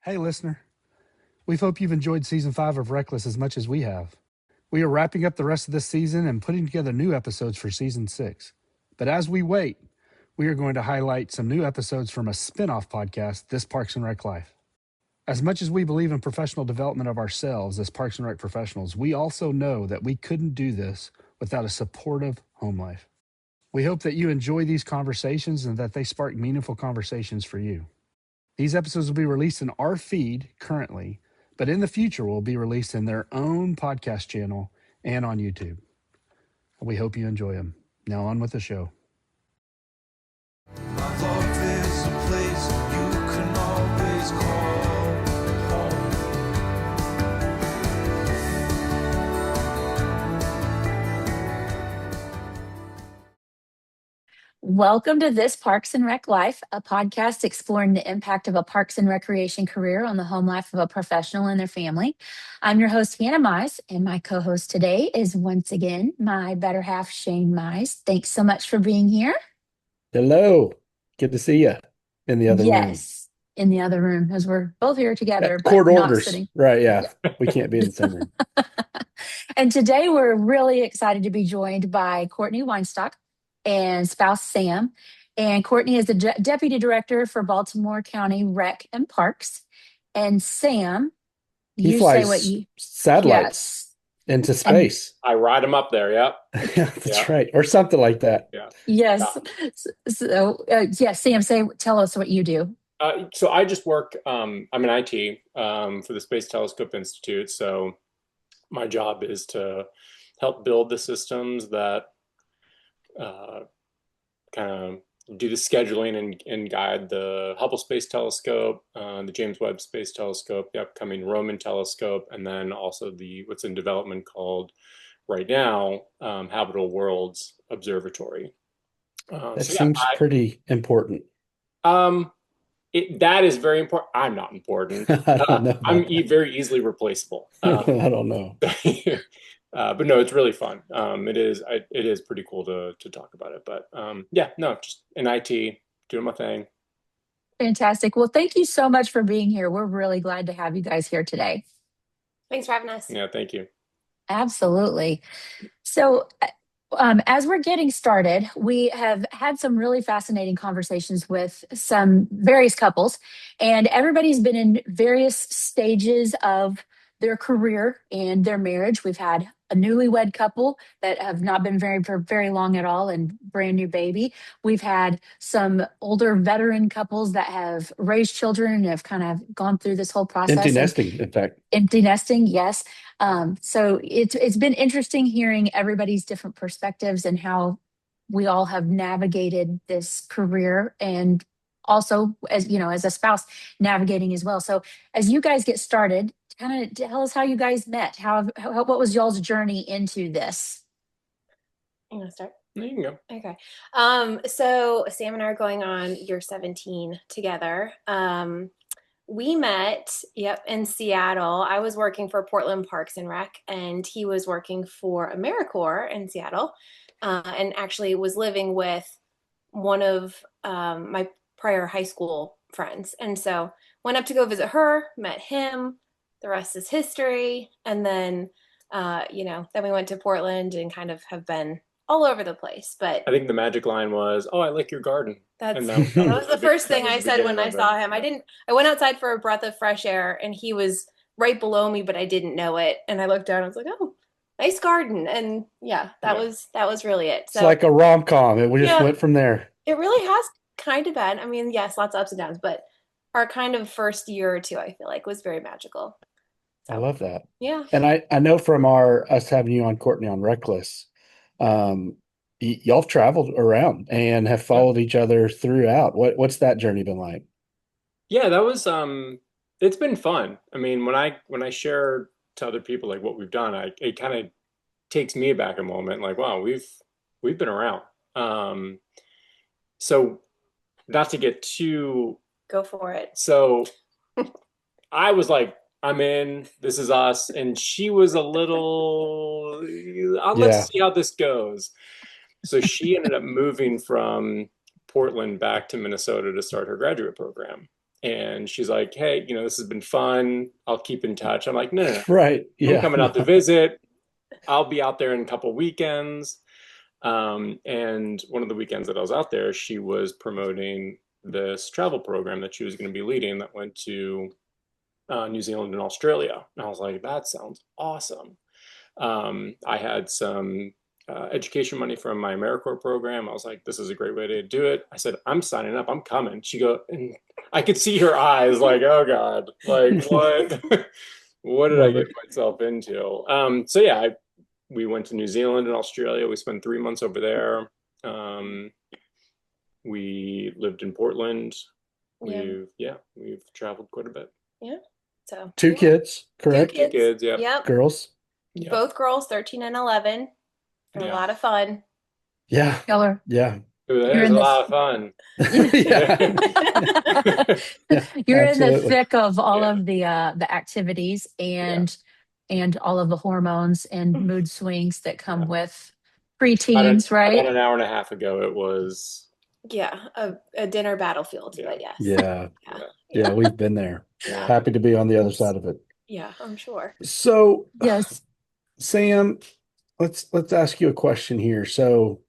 Hey, listener. We hope you've enjoyed Season 5 of RecLess as much as we have. We are wrapping up the rest of this season and putting together new episodes for Season 6. But as we wait, we are going to highlight some new episodes from a spin-off podcast, This Parks and Rec Life. As much as we believe in professional development of ourselves as Parks and Rec professionals, we also know that we couldn't do this without a supportive home life. We hope that you enjoy these conversations and that they spark meaningful conversations for you. These episodes will be released in our feed currently, but in the future will be released in their own podcast channel and on YouTube. We hope you enjoy them. Now on with the show. My love is a place you can always call home. Welcome to This Parks and Rec Life, a podcast exploring the impact of a parks and recreation career on the home life of a professional and their family. I'm your host, Hannah Mize, and my co-host today is once again my better half, Shane Mize. Thanks so much for being here. Hello. Good to see you in the other room. Yes, in the other room, as we're both here together. But Court not orders. sitting. Right, yeah. We can't be in the same room. And today we're really excited to be joined by Cortney Weinstock and spouse Sam. And Cortney is the Deputy Director for Baltimore County Rec and Parks. And Sam, He you flies say what you... satellites into space. I ride them up there. Yep. That's right. Or something like that. Yeah. Yes. So, Sam, tell us what you do. So I just work, I'm in IT for the Space Telescope Institute. So my job is to help build the systems that kind of do the scheduling and guide the Hubble Space Telescope, the James Webb Space Telescope, the upcoming Roman Telescope, and then also what's in development called right now, Habitable Worlds Observatory. That seems pretty important. That is very important. I'm not important. I'm very easily replaceable. I don't know. But no, it's really fun. It is pretty cool to talk about it. But just in IT, doing my thing. Fantastic. Well, thank you so much for being here. We're really glad to have you guys here today. Thanks for having us. Yeah, thank you. Absolutely. So, as we're getting started, we have had some really fascinating conversations with some various couples, and everybody's been in various stages of their career and their marriage. We've had a newlywed couple that have not been married for very long at all and brand new baby. We've had some older veteran couples that have raised children and have kind of gone through this whole process. Empty nesting, in fact. Empty nesting, yes. So it's been interesting hearing everybody's different perspectives and how we all have navigated this career, and also as a spouse navigating as well. So as you guys get started, kind of tell us how you guys met. What was y'all's journey into this? You want to start? There you can go. Okay. So Sam and I are going on year 17 together. We met, in Seattle. I was working for Portland Parks and Rec, and he was working for AmeriCorps in Seattle, and actually was living with one of my prior high school friends. And so went up to go visit her, met him. The rest is history. And then, then we went to Portland and kind of have been all over the place. But I think the magic line was, "Oh, I like your garden." That was the first thing I said when I saw him. I went outside for a breath of fresh air, and he was right below me, but I didn't know it. And I looked down, and I was like, "Oh, nice garden." And that was really it. So it's like a rom-com. It just went from there. It really has kind of been. I mean, yes, lots of ups and downs, but our kind of first year or two, I feel like, was very magical. So, I love that. Yeah. And I know from us having you on Cortney on RecLess, y'all have traveled around and have followed each other throughout. What's that journey been like? Yeah, that was it's been fun. I mean, when I share to other people like what we've done, it kind of takes me back a moment, like, wow, we've been around. So not to get too... Go for it. So I was like, I'm in, this is us. And she was a little, let's see how this goes. So she ended up moving from Portland back to Minnesota to start her graduate program. And she's like, hey, this has been fun. I'll keep in touch. I'm like, no, no, no. Right. I'm Yeah. coming out to visit. I'll be out there in a couple weekends. And one of the weekends that I was out there, she was promoting this travel program that she was going to be leading that went to New Zealand and Australia. And I was like, that sounds awesome. I had some education money from my AmeriCorps program. I was like, this is a great way to do it. I said, I'm signing up. I'm coming. She go, and I could see her eyes like, oh God, like what? What did I Love get it. myself into? So yeah, we went to New Zealand and Australia. We spent 3 months over there. We lived in Portland. We've traveled quite a bit. Yeah. So Two kids, correct? Two kids. Kids, yeah. Yep. Girls. Yeah. Both girls, 13 and 11. A Yeah. lot of fun. Yeah. Y'all Yeah. It You're was in a the- lot of fun. You're in the Absolutely. thick of all Yeah. of the activities and all of the hormones and mood swings that come with preteens, About right? an hour and a half ago, it was. Yeah, a dinner battlefield, Yeah. but yes. Yeah. Yeah. Yeah. We've been there. Yeah. Happy to be on the other side of it. Yeah, I'm sure. So, Yes. Sam, let's ask you a question here. So,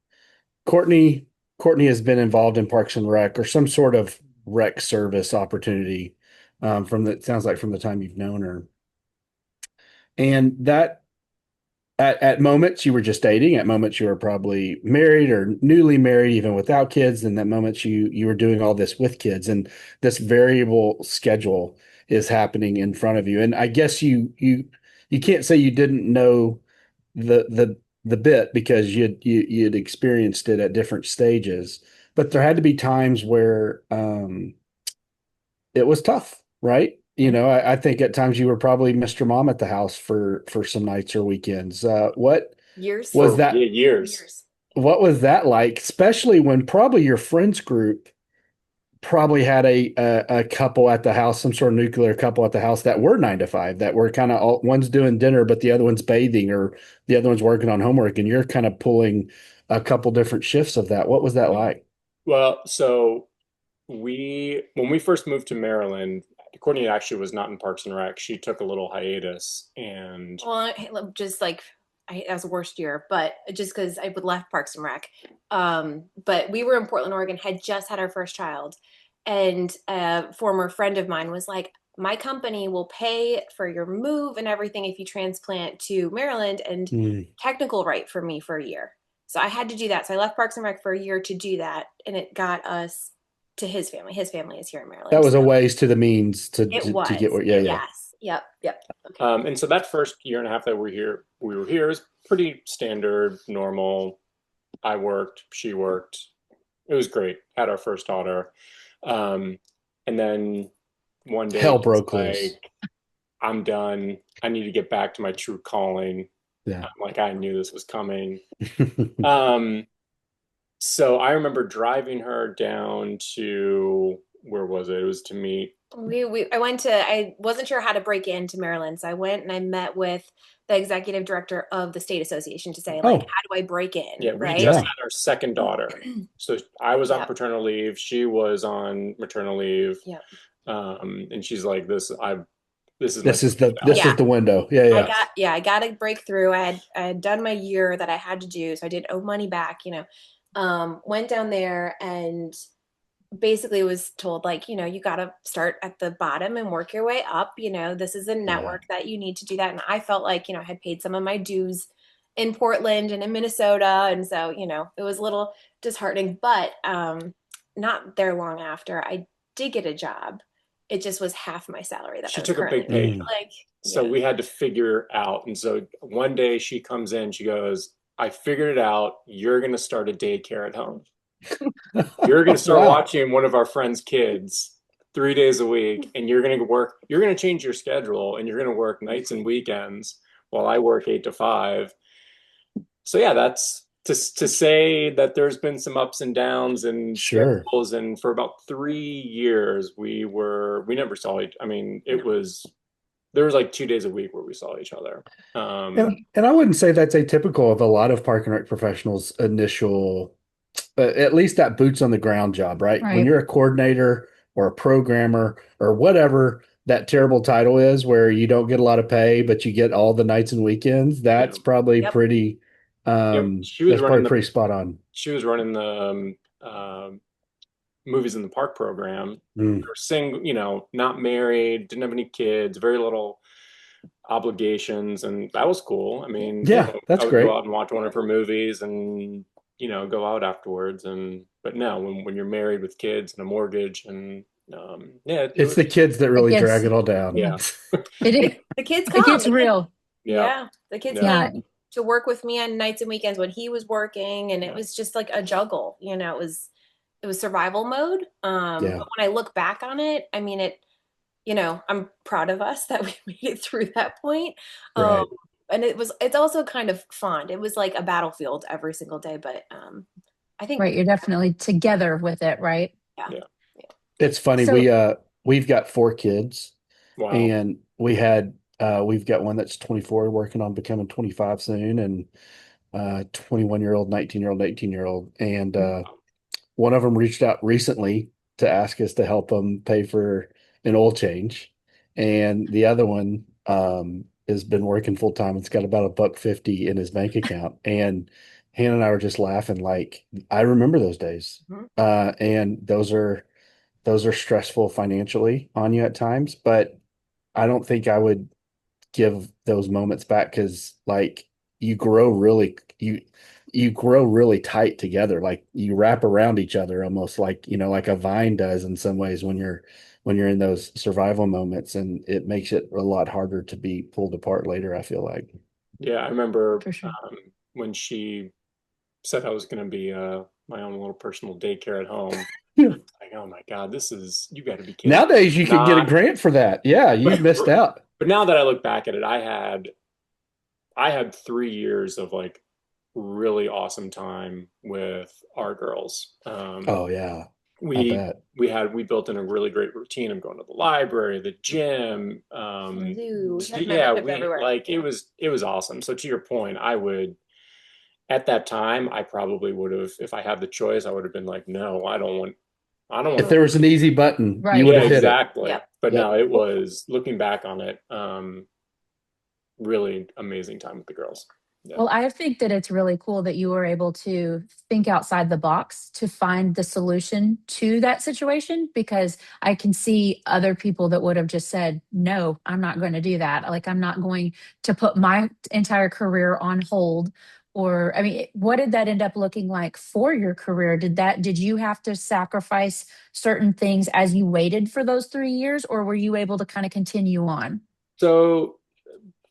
Cortney has been involved in Parks and Rec or some sort of rec service opportunity sounds like from the time you've known her. And that at moments you were just dating, at moments you were probably married or newly married, even without kids, and at moments you were doing all this with kids, and this variable schedule is happening in front of you. And I guess you can't say you didn't know the bit because you'd experienced it at different stages, but there had to be times where it was tough, right? I think at times you were probably Mr. Mom at the house for some nights or weekends. What Years. was For that? years. What was that like? Especially when probably your friends group probably had a couple at the house, some sort of nuclear couple at the house that were 9 to 5, that were kind of one's doing dinner, but the other one's bathing, or the other one's working on homework, and you're kind of pulling a couple different shifts of that. What was that like? Well, so when we first moved to Maryland, Courtney actually was not in Parks and Rec. She took a little hiatus, and Well, just like that was the worst year, but just because I would left Parks and Rec. But we were in Portland, Oregon, had just had our first child, and a former friend of mine was like, my company will pay for your move and everything if you transplant to Maryland and technical right for me for a year. So I had to do that. So I left Parks and Rec for a year to do that, and it got us to his family. His family is here in Maryland. That was a ways to the means to It get was. where. Yeah. Yes. Yep. Okay. and so that first year and a half that we were here is pretty standard, normal. I worked, she worked. It was great. Had our first daughter, and then one day Hell it's broke loose. like, I'm done. I need to get back to my true calling. Yeah. Like I knew this was coming. So I remember driving her down to, where was it? It was to meet. I wasn't sure how to break into Maryland. So I went and I met with the executive director of the state association to say, like, how do I break in? Yeah, we right. just had our second daughter. So I was on Yep. paternal leave. She was on maternal leave. Yep. And she's like, this is the window. Yeah. I got a breakthrough. I had done my year that I had to do. So I did owe money back, went down there and basically was told, like, you got to start at the bottom and work your way up. This is a network that you need to do that. And I felt like, I had paid some of my dues in Portland and in Minnesota. And so, it was a little disheartening, but not there long after I did get a job. It just was half my salary that she I was took a big currently pay. So we had to figure out. And so one day she comes in, she goes, I figured it out. You're going to start a daycare at home. You're going to start watching one of our friends' kids 3 days a week, and you're going to change your schedule, and you're going to work nights and weekends while I work 8 to 5. So yeah, that's to say that there's been some ups and downs and schedules, and for about 3 years we never saw each. I mean, there was like 2 days a week where we saw each other. And I wouldn't say that's atypical of a lot of Park and Rec professionals' initial, at least that boots on the ground job, right? When you're a coordinator or a programmer or whatever that terrible title is where you don't get a lot of pay, but you get all the nights and weekends, that's Yeah. probably Yep. pretty, Yep. She was that's running probably the pretty spot on. she was running the movies in the park program. Mm. They were single, not married, didn't have any kids, very little obligations, and that was cool. I mean, Yeah, I that's would go great. out and watch one of her movies and go out afterwards. And but no, when you're married with kids and a mortgage and yeah, it It's was the kids that It really drag gets, it all down. yeah, yeah, it is. The kids It come. gets The kids, real. yeah, yeah, the kids yeah, Yeah. came to work with me on nights and weekends when he was working, and it was just like a juggle. It was survival mode. Yeah, But when I look back on it, I mean, I'm proud of us that we made it through that point. Um, right. and it's also kind of fun. It was like a battlefield every single day, but I think, Right. You're definitely together with it, right? yeah, yeah. yeah. It's funny. So, We've got 4 kids, Wow. and we've got one that's 24 working on becoming 25 soon, and 21-year-old, 19-year-old, 18-year-old. And one of them reached out recently to ask us to help them pay for an oil change. And the other one has been working full time. It's got about $1.50 in his bank account. And Hannah and I were just laughing, like, I remember those days. Mhm. And those are stressful financially on you at times, but I don't think I would give those moments back because like you grow really you grow really tight together. Like you wrap around each other almost like, like a vine does in some ways when you're in those survival moments, and it makes it a lot harder to be pulled apart later, I feel like. Yeah, I remember for sure. when she said I was going to be my own little personal daycare at home. Yeah. Like, oh my God, you got to be kidding. Nowadays you could get a Not, grant for that. Yeah, you but, missed out. but now that I look back at it, I had 3 years of like really awesome time with our girls. Oh yeah, I We bet. we built in a really great routine of going to the library, the gym. Zoo, So, have yeah, memberships we everywhere. like Yeah. it was awesome. So to your point, I would at that time I probably would have, if I had the choice, I would have been like, no, I don't If want there to. was an easy button, you Right. would Yeah, have hit it. exactly. Yep. But no, Yep. it was looking back on it, really amazing time with the girls. Yeah. Well, I think that it's really cool that you were able to think outside the box to find the solution to that situation, because I can see other people that would have just said, no, I'm not going to do that. Like, I'm not going to put my entire career on hold. Or, I mean, what did that end up looking like for your career? Did you have to sacrifice certain things as you waited for those 3 years, or were you able to kind of continue on? So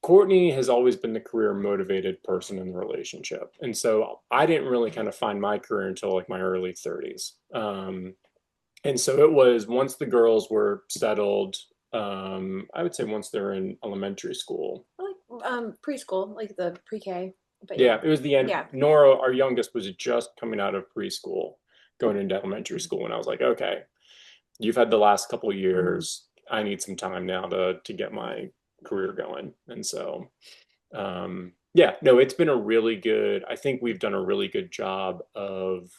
Courtney has always been the career motivated person in the relationship. And so I didn't really kind of find my career until like my early 30s. And so it was once the girls were settled, I would say once they're in elementary school. I like preschool, like the pre-K. But Yeah, yeah, it was the end. yeah. Nora, our youngest, was just coming out of preschool, going into elementary school. And I was like, okay, you've had the last couple of years. I need some time now to get my career going. And so yeah, no, it's been a really good, I think we've done a really good job of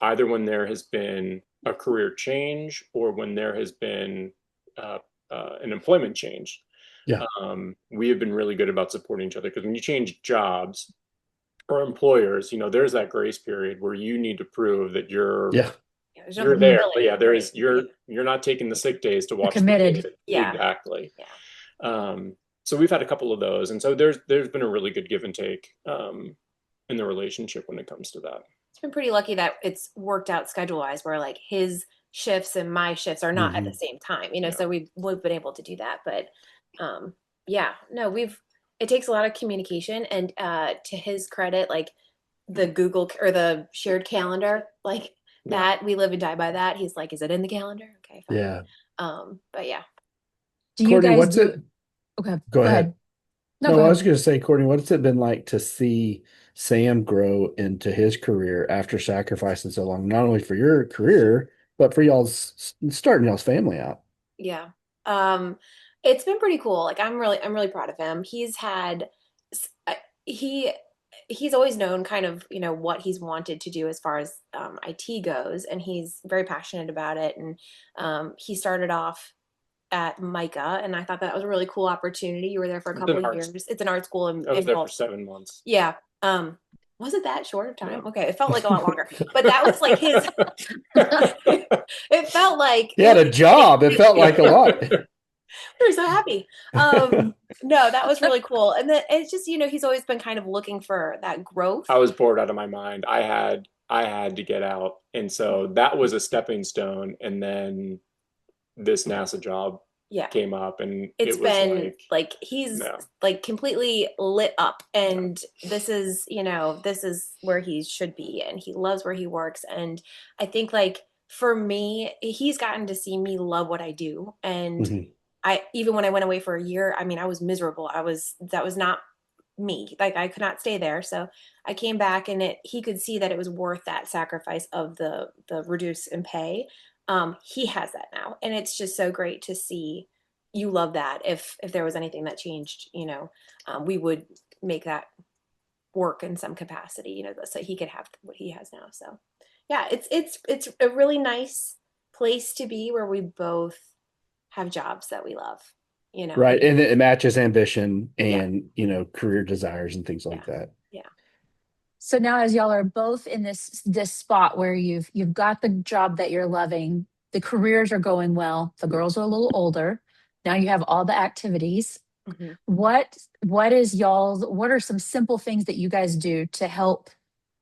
either when there has been a career change or when there has been uh, an employment change. Yeah. We have been really good about supporting each other because when you change jobs or employers, there's that grace period where you need to prove that you're Yeah. Yeah, there's no you're there. But flexibility, yeah, there right? is you're not taking the sick days to You're watch the committed. kid. Yeah. Exactly. Yeah. So we've had a couple of those, and so there's been a really good give and take in the relationship when it comes to that. It's been pretty lucky that it's worked out schedule wise where like his shifts and my shifts are not at the Mhm. same time, Yeah. so we've been able to do that. But yeah, no, it takes a lot of communication, and to his credit, like the Google or the shared calendar, like Yeah. that we live and die by that. He's like, is it in the calendar? Okay, fine. Yeah. But yeah. Do you Courtney, guys what's do? it? Okay, Go go ahead. ahead. No, go No, I was ahead. going to say, Courtney, what's it been like to see Sam grow into his career after sacrificing so long, not only for your career, but for y'all's starting y'all's family out? Yeah. It's been pretty cool. Like I'm really proud of him. He he's always known kind of, what he's wanted to do as far as IT goes, and he's very passionate about it. And he started off at Micah, and I thought that was a really cool opportunity. You were there for a It's an couple of art. years. It's an art school in, I was in there for Baltimore. 7 months. Yeah. Was it that short of time? No. Okay, it felt like a lot longer, but that was like his. It felt like He had a job. It felt like a lot. we're so happy. No, that was really cool. And then it's just, he's always been kind of looking for that growth. I was bored out of my mind. I had to get out, and so that was a stepping stone. And then this NASA job Yeah. came up, and It's it was been like he's no. like completely lit up, and this is where he should be, and he loves where he works. And I think, like, for me, he's gotten to see me love what I do. And Mhm. even when I went away for a year, I mean, I was miserable. That was not me. Like, I could not stay there. So I came back, and he could see that it was worth that sacrifice of the reduce in pay. He has that now, and it's just so great to see. You love that. If there was anything that changed, we would make that work in some capacity, so he could have what he has now. So yeah, it's a really nice place to be, where we both have jobs that we love, Right. And it matches ambition Yeah. and, career desires and things like that. Yeah. So now, as y'all are both in this spot where you've got the job that you're loving, the careers are going well, the girls are a little older. Now you have all the activities. Mm-hmm. What are some simple things that you guys do to help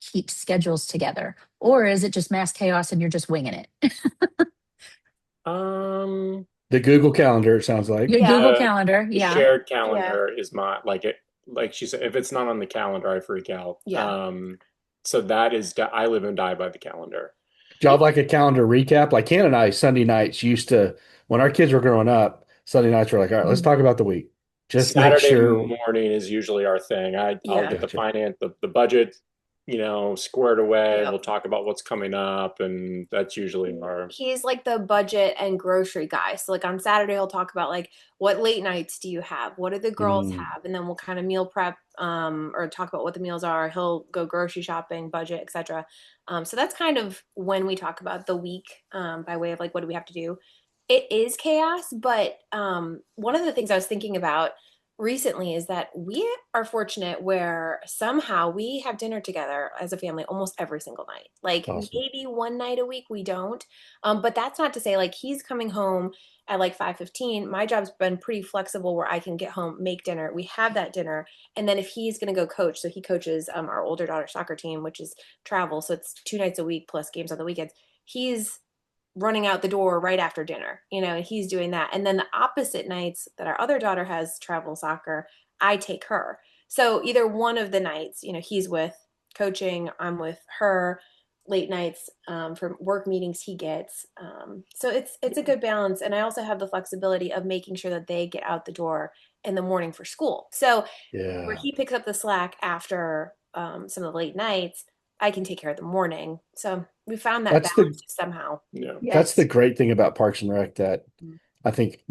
keep schedules together? Or is it just mass chaos and you're just winging it? The Google Calendar, it sounds like. Your Yeah. Google Calendar, The yeah. shared calendar is like she said, if it's not on the calendar, I freak out. Yeah. So that is, I live and die by the calendar. Do y'all like a calendar recap? Like Hannah and I, Sunday nights used to, when our kids were growing up, Sunday nights were like, all right, let's talk about the week. Just make Saturday sure. morning is usually our thing. I'll Yeah. get the Gotcha. finance, the budget, squared away. Yep. We'll talk about what's coming up, and that's usually our. He's like the budget and grocery guy. So like on Saturday he'll talk about, like, what late nights do you have? What do the girls have? And then we'll kind of meal prep or talk about what the meals are. He'll go grocery shopping, budget, etc. So that's kind of when we talk about the week, by way of, like, what do we have to do? It is chaos, but one of the things I was thinking about recently is that we are fortunate where somehow we have dinner together as a family almost every single night. Like, Awesome. maybe one night a week we don't. But that's not to say, like, he's coming home at like 5:15. My job's been pretty flexible where I can get home, make dinner. We have that dinner. And then if he's going to go coach, so he coaches our older daughter's soccer team, which is travel. So it's 2 nights a week plus games on the weekends. He's running out the door right after dinner, and he's doing that. And then the opposite nights that our other daughter has travel soccer, I take her. So either one of the nights, he's with coaching, I'm with her. Late nights for work meetings he gets. So it's a good balance. And I also have the flexibility of making sure that they get out the door in the morning for school. So where Yeah. he picks up the slack after some of the late nights, I can take care of the morning. So we found that That's balance somehow. Yeah. That's the great thing about Parks and Rec that I think,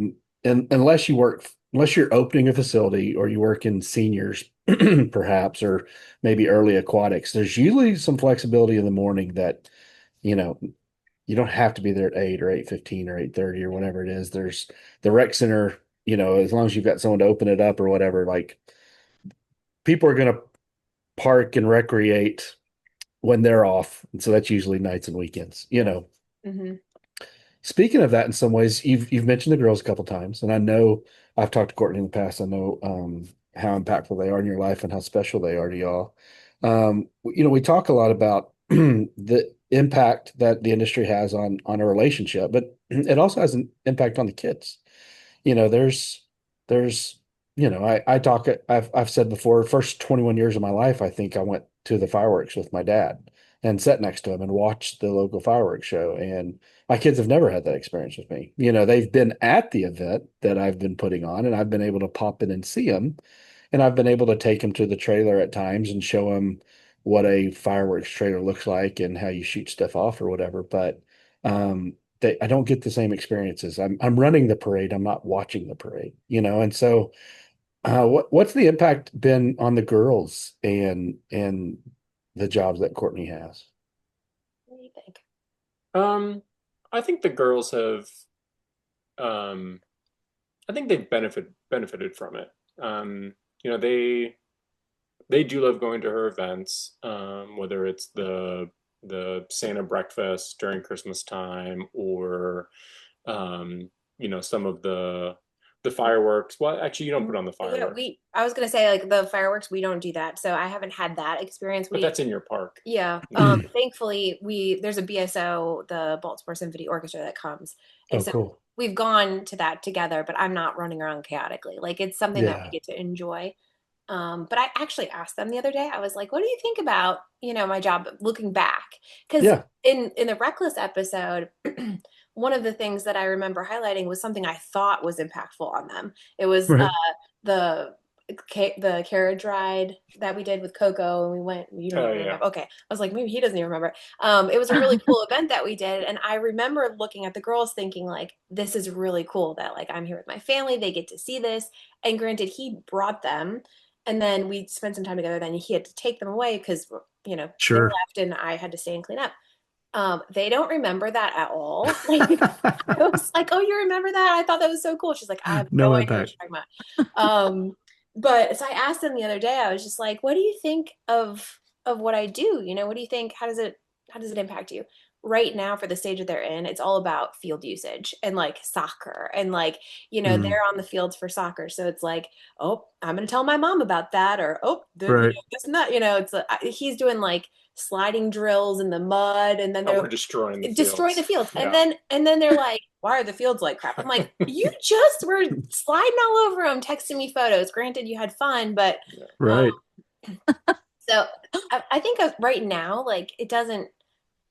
unless you're opening a facility or you work in seniors, perhaps, or maybe early aquatics, there's usually some flexibility in the morning that, you don't have to be there at 8 or 8:15 or 8:30 or whatever it is. There's the rec center, as long as you've got someone to open it up or whatever, like, people are going to park and recreate when they're off. And so that's usually nights and weekends, Mm-hmm. Speaking of that, in some ways, you've mentioned the girls a couple times, and I know I've talked to Courtney in the past. I know how impactful they are in your life and how special they are to y'all. We talk a lot about the impact that the industry has on a relationship, but it also has an impact on the kids. There's I've said before, first 21 years of my life, I think I went to the fireworks with my dad and sat next to him and watched the local fireworks show. And my kids have never had that experience with me. They've been at the event that I've been putting on, and I've been able to pop in and see them. And I've been able to take them to the trailer at times and show them what a fireworks trailer looks like and how you shoot stuff off or whatever. But I don't get the same experiences. I'm running the parade. I'm not watching the parade, and so What's the impact been on the girls and the jobs that Cortney has? What do you think? I think the girls have, um, I think they've benefited from it. You know, they do love going to her events, whether it's the Santa breakfast during Christmas time or you know, some of the fireworks. Well, actually, you don't put on the Yeah, fireworks, I was gonna say like the fireworks, we don't do that. So I haven't had that experience. but that's in your park. Yeah. Yeah. Thankfully there's a BSO, the Baltimore Symphony Orchestra that comes. And Oh, so cool. we've gone to that together, but I'm not running around chaotically. Like it's something that we Yeah. get to enjoy. But I actually asked them the other day, I was like, what do you think about, my job looking back? Because Yeah. in the RecLess episode, one of the things that I remember highlighting was something I thought was impactful on them. It was Right. the the carriage ride that we did with Coco, and we went. You don't Oh even yeah. remember? Okay, I was like, maybe he doesn't even remember. It was a really cool event that we did, and I remember looking at the girls, thinking like, this is really cool that like I'm here with my family, they get to see this. And granted, he brought them, and then we spent some time together. Then he had to take them away because they Sure. left, and I had to stay and clean up. They don't remember that at all. Like I was like, "Oh, you remember that? I thought that was so cool." She's like, "I have no No idea what impact. you're talking about." But so I asked them the other day. I was just like, "What do you think of what I do? What do you think? How does it impact you?" Right now, for the stage that they're in, it's all about field usage and like soccer and like Mm, they're on the fields for soccer. So it's like, "Oh, I'm gonna tell my mom about that," or "Oh, right. this and that." It's he's doing like sliding drills in the mud, and then Oh, they're we're destroying the destroying the fields. fields. And Yeah. then they're like, why are the fields like crap? I'm like, you just were sliding all over them, texting me photos. Granted, you had fun, but Yeah. um, Right. so I think right now, like it doesn't.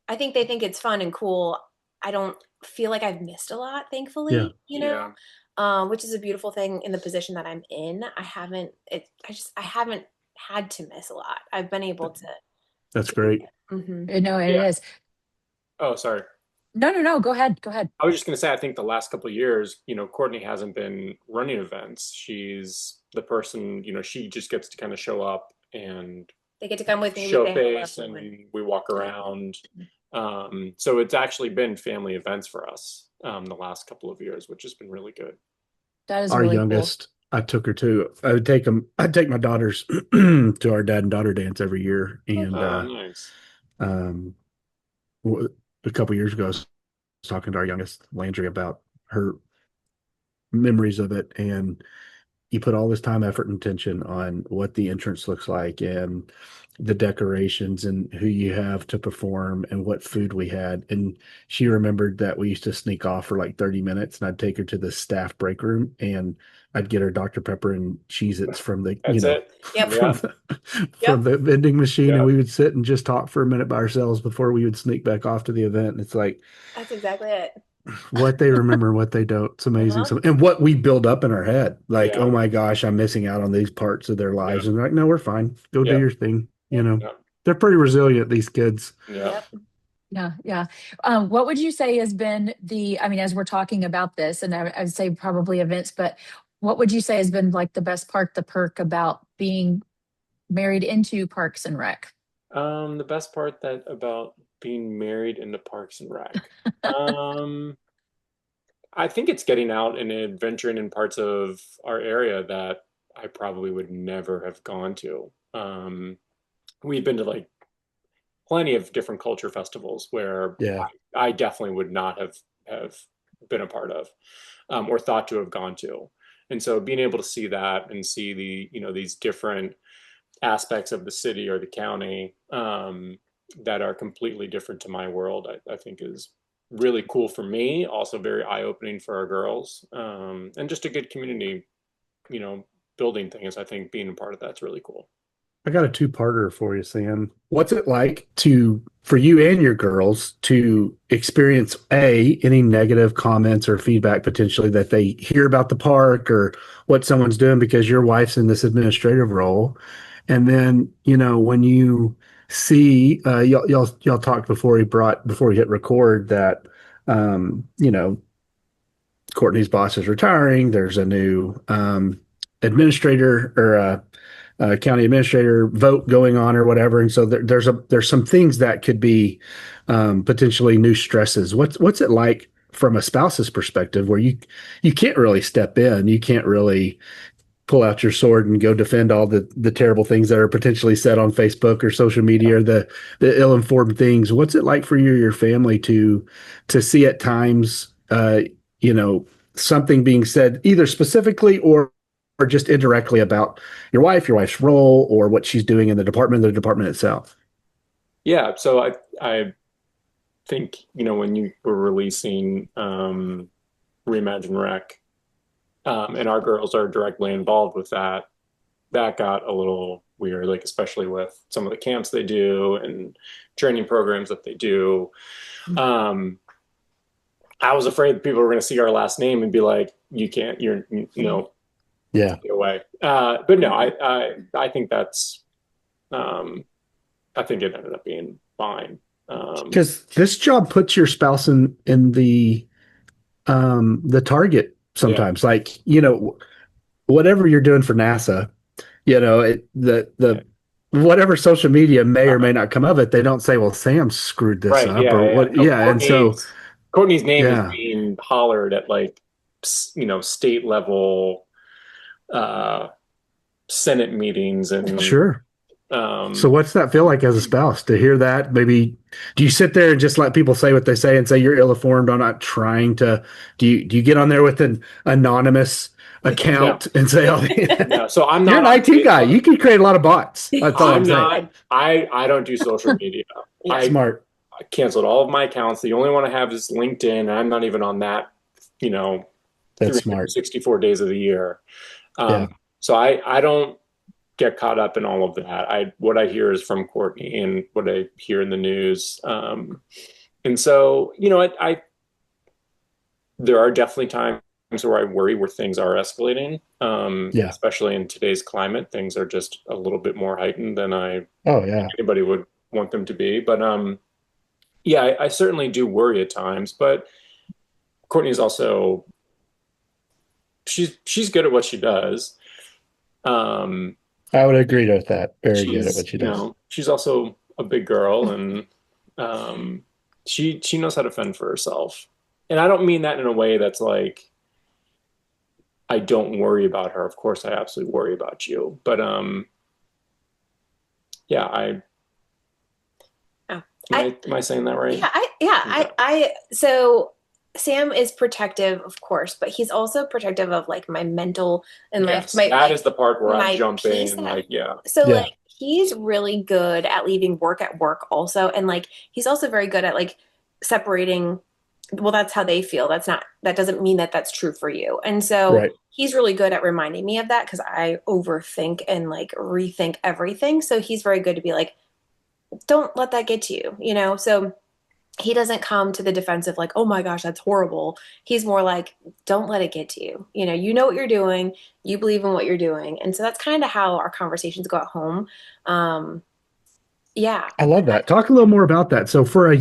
I think they think it's fun and cool. I don't feel like I've missed a lot, Yeah. thankfully. Yeah. Which is a beautiful thing in the position that I'm in. I haven't. I haven't had to miss a lot. I've been able to. That's great. Mhm. No, it Yeah. is. Oh, sorry. No, no, no. Go ahead. Go ahead. I was just going to say, I think the last couple of years, you know, Courtney hasn't been running events. She's the person, you know, she just gets to kind of show up and They get to come with me. We show say hello. face and we walk around. So it's actually been family events for us the last couple of years, which has been really good. That is Our really cool. youngest, I took her to. I'd take my daughters to our dad and daughter dance every year, and Oh, nice. um, a couple years ago, I was talking to our youngest Landry about her memories of it, and you put all this time, effort, and attention on what the entrance looks like and the decorations and who you have to perform and what food we had. And she remembered that we used to sneak off for like 30 minutes and I'd take her to the staff break room and I'd get her Dr. Pepper and Cheez-Its from the, That's it. Yep. from Yeah. the, from Yep. the vending machine. And Yeah. we would sit and just talk for a minute by ourselves before we would sneak back off to the event. And it's like, That's exactly it. what they remember and what they don't. It's amazing. Uh-huh. So, and what we build up in our head, like, oh Yeah. my gosh, I'm missing out on these parts of their Yeah. lives. And they're like, no, we're fine. Go do Yeah. your thing. Yeah. They're pretty resilient, these kids. Yeah. Yep. Yeah, yeah. What would you say has been I mean, as we're talking about this, and I would say probably events, but what would you say has been like the best part, the perk about being married into Parks and Rec? The best part that about being married into Parks and Rec. Um, I think it's getting out and adventuring in parts of our area that I probably would never have gone to. We've been to like plenty of different culture festivals where Yeah. I definitely would not have been a part of, or thought to have gone to. And so being able to see that and see the, you know, these different aspects of the city or the county that are completely different to my world, I think is really cool for me. Also very eye-opening for our girls, and just a good community, you know, building thing is I think being a part of that's really cool. I got a two-parter for you, Sam. What's it like for you and your girls to experience any negative comments or feedback potentially that they hear about the park or what someone's doing because your wife's in this administrative role? And then, when you see, y'all talked before we hit record that, Courtney's boss is retiring. There's a new administrator or a county administrator vote going on or whatever, and so there's some things that could be potentially new stresses. What's it like from a spouse's perspective, where you can't really step in, you can't really pull out your sword and go defend all the terrible things that are potentially said on Facebook or social media, or the ill-informed things. What's it like for you or your family to see at times, something being said either specifically or just indirectly about your wife's role, or what she's doing in the department itself? Yeah. So I think, when you were releasing Reimagine Rec, and our girls are directly involved with that got a little weird, like especially with some of the camps they do and training programs that they do. I was afraid that people were going to see our last name and be like, you can't, Yeah. get away. But no, I think that's, I think it ended up being fine. Because this job puts your spouse in the target sometimes. Like, whatever you're doing for NASA, the whatever social media may or may not come of it, they don't say, well, Sam screwed this right, up, yeah, or yeah. what. No, Yeah. And so Courtney's name Yeah. is being hollered at like, state level, Senate meetings and sure. So what's that feel like as a spouse to hear that? Maybe do you sit there and just let people say what they say and say you're ill-informed? I'm not trying to. Do you get on there with an anonymous account and say, "Oh, no." So I'm you're not an IT guy. You can create a lot of bots." That's all I'm saying. not. I don't do social media. Smart. I canceled all of my accounts. The only one I have is LinkedIn, and I'm not even on that. That's smart. 364 days of the year. Yeah. So I don't get caught up in all of that. What I hear is from Cortney and what I hear in the news. And so, there are definitely times where I worry where things are escalating. Especially in today's climate, things are just a little bit more heightened than anybody would want them to be. But I certainly do worry at times, but Courtney's also, she's good at what she does. I would agree with that. Very good at what she does. She's also a big girl, and she knows how to fend for herself. And I don't mean that in a way that's like, I don't worry about her. Of course, I absolutely worry about you. But am I saying that right? So Sam is protective, of course, but he's also protective of like my mental and Yes, like that is the part where I'm jumping peace and like, So like he's really good at leaving work at work also, and like he's also very good at like separating. Well, that's how they feel. That doesn't mean that that's true for you. And so he's really good at reminding me of that, because I overthink and like rethink everything. So he's very good to be like, don't let that get to you, So he doesn't come to the defensive like, oh my gosh, that's horrible. He's more like, don't let it get to you. You know what you're doing. You believe in what you're doing. And so that's kind of how our conversations go at home. I love that. Talk a little more about that. So for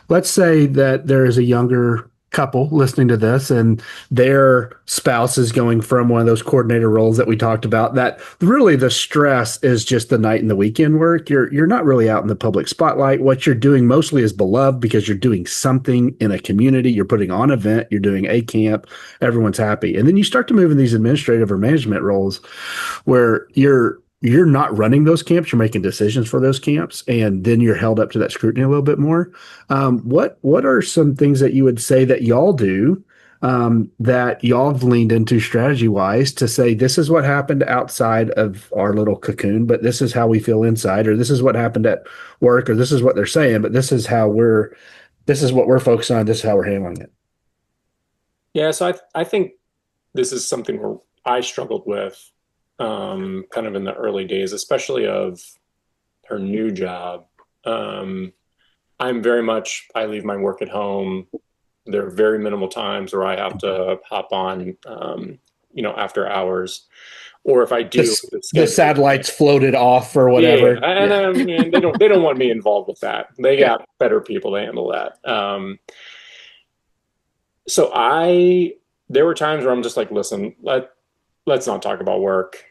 let's say that there is a younger couple listening to this and their spouse is going from one of those coordinator roles that we talked about, that really the stress is just the night and the weekend work. You're not really out in the public spotlight. What you're doing mostly is beloved because you're doing something in a community. You're putting on an event, you're doing a camp, everyone's happy. And then you start to move in these administrative or management roles where you're not running those camps, you're making decisions for those camps, and then you're held up to that scrutiny a little bit more. What are some things that you would say that y'all do that y'all have leaned into strategy-wise to say, this is what happened outside of our little cocoon, but this is how we feel inside, or this is what happened at work, or this is what they're saying, but this is what we're focused on, this is how we're handling it? Yeah, so I think this is something where I struggled with kind of in the early days, especially of her new job. I'm very much, I leave my work at home. There are very minimal times where I have to hop on, after hours, or if I do, the satellites floated off or whatever. Yeah. And they don't want me involved with that. They got better people to handle that. So there were times where I'm just like, listen, let's not talk about work.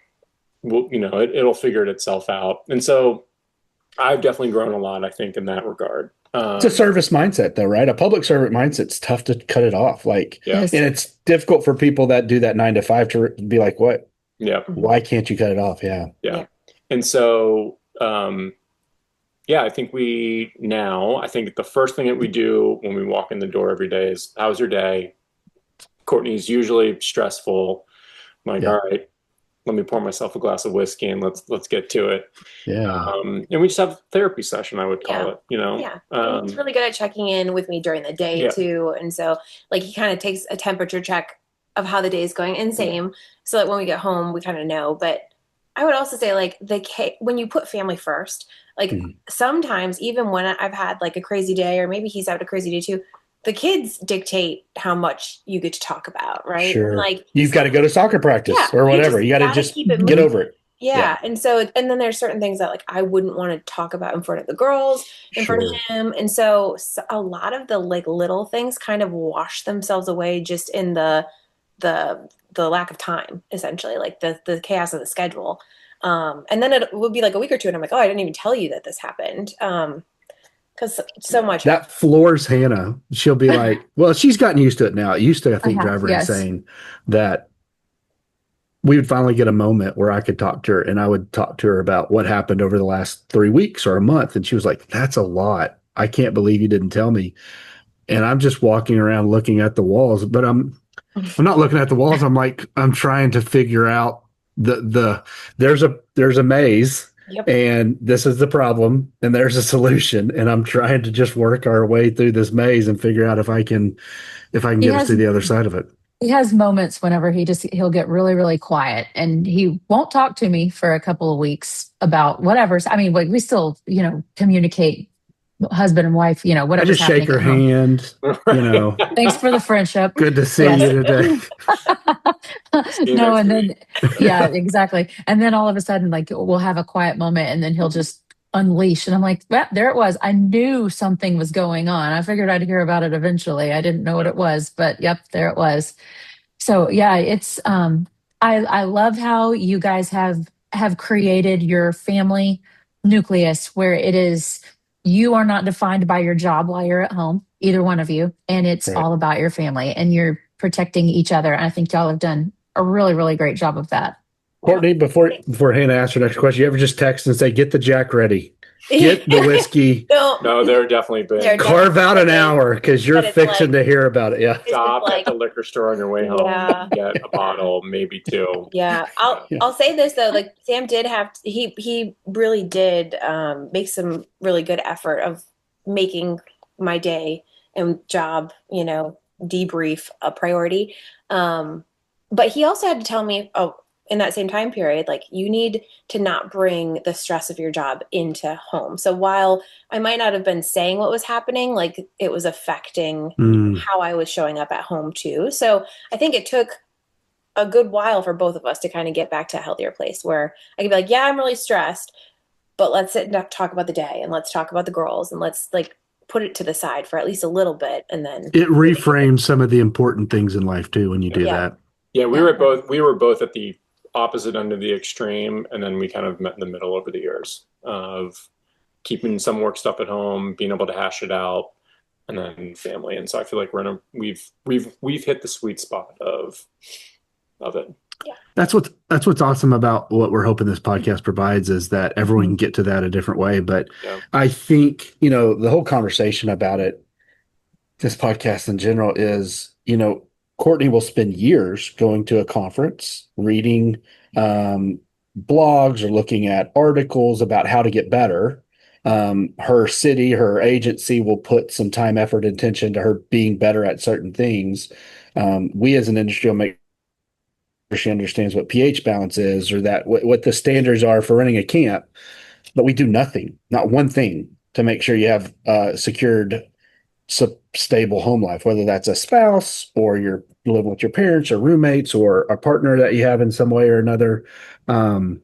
We'll, it'll figure itself out. And so I've definitely grown a lot, I think, in that regard. It's a service mindset, though, right? A public servant mindset's tough to cut it off. Like, Yeah. and it's difficult for people that do that 9 to 5 to be like, what? Yeah. Why can't you cut it off? Yeah. And so, I think I think the first thing that we do when we walk in the door every day is, how's your day? Courtney's usually stressful. I'm like, all right, let me pour myself a glass of whiskey and let's get to it. Yeah. And we just have a therapy session, I would call it, Yeah. He's really good at checking in with me during the day too. And so like he kind of takes a temperature check of how the day is going, and same. So that when we get home, we kind of know. But I would also say like when you put family first, like sometimes even when I've had like a crazy day, or maybe he's had a crazy day too, the kids dictate how much you get to talk about, right? Sure. Like you've got to go to soccer practice or whatever. You got to just get over it. Yeah. And so, and then there's certain things that like I wouldn't want to talk about in front of the girls, in front of him. And so a lot of the like little things kind of wash themselves away just in the lack of time, essentially, like the chaos of the schedule. And then it would be like a week or two and I'm like, oh, I didn't even tell you that this happened. Because so much that floors Hannah. She'll be like, well, she's gotten used to it now. It used to, I think, drive her insane that we would finally get a moment where I could talk to her, and I would talk to her about what happened over the last 3 weeks or a month. And she was like, that's a lot. I can't believe you didn't tell me. And I'm just walking around looking at the walls, but I'm not looking at the walls. I'm trying to figure out there's a maze. Yep. And this is the problem, and there's a solution, and I'm trying to just work our way through this maze and figure out if I can get us to the other side of it. He has moments whenever he'll get really, really quiet, and he won't talk to me for a couple of weeks about whatever. I mean, we still, communicate, husband and wife, whatever. I just shake her hand, Thanks for the friendship. Good to see you today. No, and then, exactly. And then all of a sudden, like, we'll have a quiet moment, and then he'll just unleash. And I'm like, well, there it was. I knew something was going on. I figured I'd hear about it eventually. I didn't know what it was, but yep, there it was. So yeah, it's, I love how you guys have created your family nucleus where it is, you are not defined by your job while you're at home, either one of you. And it's all about your family, and you're protecting each other. And I think y'all have done a really, really great job of that. Courtney, before Hannah asks her next question, you ever just text and say, get the Jack ready? Get the whiskey. No, they're definitely big. Carve out an hour because you're fixing to hear about it. Yeah. Stop at the liquor store on your way home. Yeah. Get a bottle, maybe two. Yeah. I'll say this though, like Sam did he really did make some really good effort of making my day and job, debrief a priority. But he also had to tell me, in that same time period, like you need to not bring the stress of your job into home. So while I might not have been saying what was happening, like it was affecting how I was showing up at home too. So I think it took a good while for both of us to kind of get back to a healthier place where I could be like, yeah, I'm really stressed, but let's sit and talk about the day, and let's talk about the girls, and let's like put it to the side for at least a little bit. And then it reframes some of the important things in life too when you do that. Yeah, we were both at the opposite end of the extreme, and then we kind of met in the middle over the years of keeping some work stuff at home, being able to hash it out, and then family. And so I feel like we've hit the sweet spot of it. Yeah. That's what's awesome about what we're hoping this podcast provides, is that everyone can get to that a different way. But I think, the whole conversation about it, this podcast in general is, Cortney will spend years going to a conference, reading blogs or looking at articles about how to get better. Her city, her agency will put some time, effort, and attention to her being better at certain things. We as an industry will make sure she understands what pH balance is, or that what the standards are for running a camp. But we do nothing, not one thing, to make sure you have secured stable home life, whether that's a spouse or you're living with your parents or roommates or a partner that you have in some way or another. And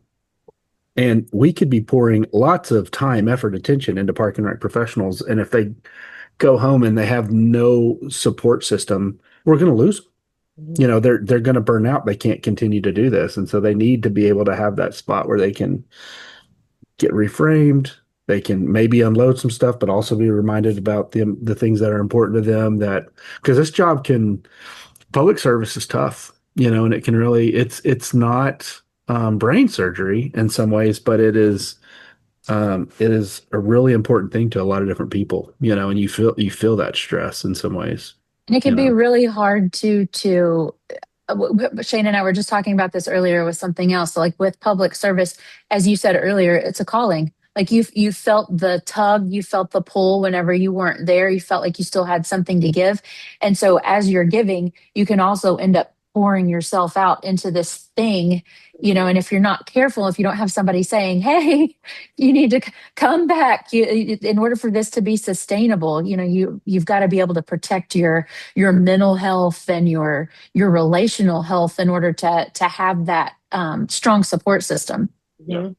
we could be pouring lots of time, effort, attention into park and rec professionals. And if they go home and they have no support system, we're going to lose them. they're going to burn out. They can't continue to do this. And so they need to be able to have that spot where they can get reframed. They can maybe unload some stuff, but also be reminded about the things that are important to them, that because this job public service is tough, and it can really, it's not brain surgery in some ways, but it is a really important thing to a lot of different people, and you feel that stress in some ways. And it can be really hard Shane and I were just talking about this earlier with something else. So like with public service, as you said earlier, it's a calling. Like you felt the tug, you felt the pull whenever you weren't there. You felt like you still had something to give. And so as you're giving, you can also end up pouring yourself out into this thing, and if you're not careful, if you don't have somebody saying, hey, you need to come back, in order for this to be sustainable, you've got to be able to protect your mental health and your relational health in order to have that strong support system. Yeah.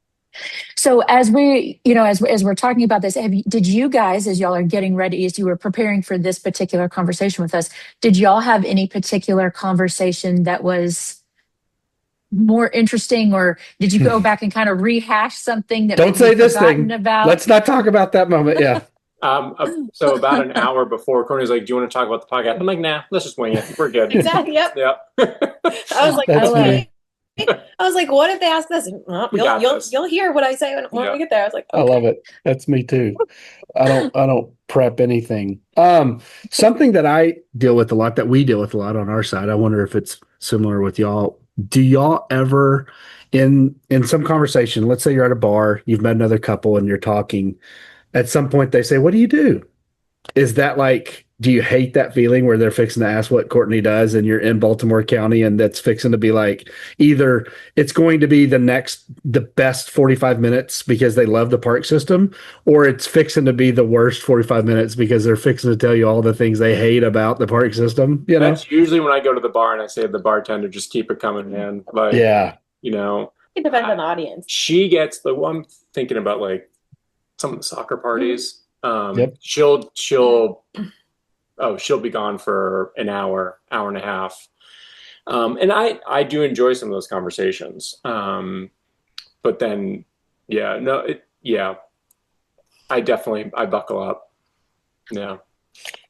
So as we, as we're talking about this, did you guys, as y'all are getting ready, as you were preparing for this particular conversation with us, did y'all have any particular conversation that was more interesting, or did you go back and kind of rehash something that don't say this thing about? Let's not talk about that moment. Yeah. So about an hour before, Cortney's like, "Do you want to talk about the podcast?" I'm like, "Nah, let's just wing it. We're good." Exactly. Yep. Yep. I was like, okay. I was like, what if they ask this? Well, you'll hear what I say when we get there. I was like, okay. I love it. That's me too. I don't prep anything. Something that I deal with a lot, that we deal with a lot on our side. I wonder if it's similar with y'all. Do y'all ever in some conversation, let's say you're at a bar, you've met another couple and you're talking, at some point they say, "What do you do?" Is that like, do you hate that feeling where they're fixing to ask what Cortney does and you're in Baltimore County and that's fixing to be like, either it's going to be the best 45 minutes because they love the park system, or it's fixing to be the worst 45 minutes because they're fixing to tell you all the things they hate about the park system, That's usually when I go to the bar and I say to the bartender, just keep it coming, man. Like, yeah. It depends on the audience. She gets I'm thinking about like some of the soccer parties. Yep. She'll be gone for an hour and a half. And I do enjoy some of those conversations. But then, I buckle up. Yeah.